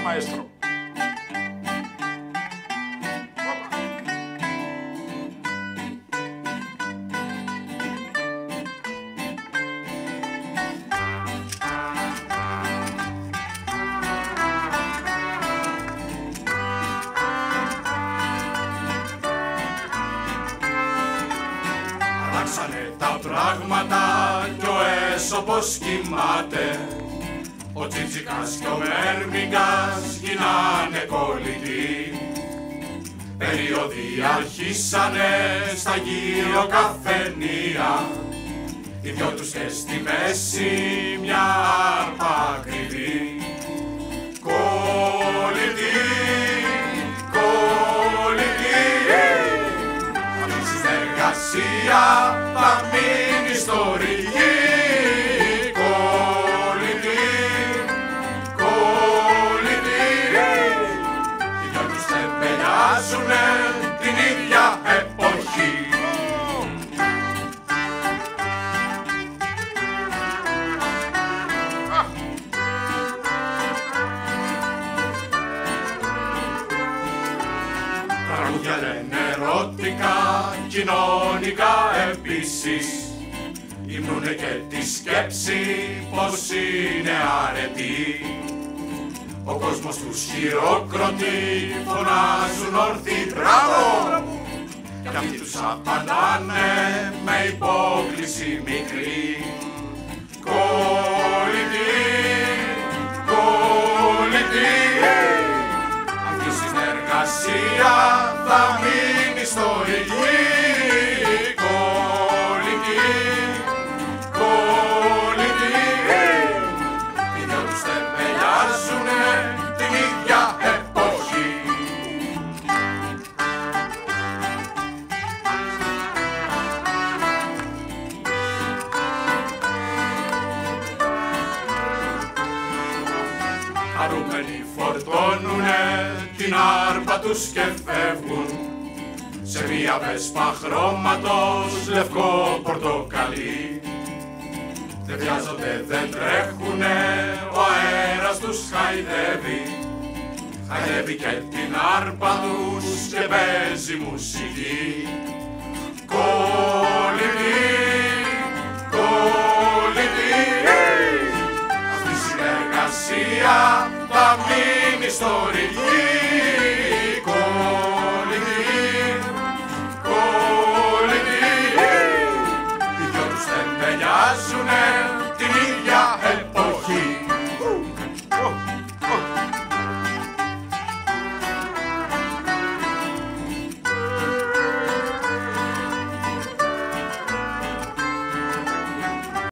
μαέστρο. Αλλάξανε τα πράγματα κι ο έσωπος κοιμάται. Ο Τσίτσικας κι ο Μέρμικας γίνανε κολλητοί. Περιοδοί αρχίσανε στα γύρω καφενεία. Οι δυο τους και στη μέση μια άρπα ακριβή. Κολλητοί, κολλητοί, αυτή η συνεργασία θα μείνει ιστορική. Κολλητοί, κολλητοί, οι δυο τους τεμπελιάζουνε την ίδια εποχή. Τραγούδια λένε ερωτικά, κοινωνικά επίσης. Υμνούνε και τη σκέψη πως είναι αρετή. Ο κόσμος τους χειροκροτεί, φωνάζουν όρθιοι μπράβο. Κι αυτοί τους απαντάνε με υπόκληση μικρή. Κολλητοί, κολλητοί, αυτή η συνεργασία θα μείνει ιστορική. Κολλητοί, κολλητοί, οι δυο τους τεμπελιάζουνε την ίδια εποχή. Χαρούμενοι φορτώνουνε την άρπα τους και φεύγουν σε μια βέσπα χρώματος λευκό πορτοκαλί. Δεν βιάζονται, δεν τρέχουνε, ο αέρας τους χαϊδεύει. Χαϊδεύει και την άρπα τους και παίζει μουσική. Κολλητοί, κολλητοί, αυτή η συνεργασία θα μείνει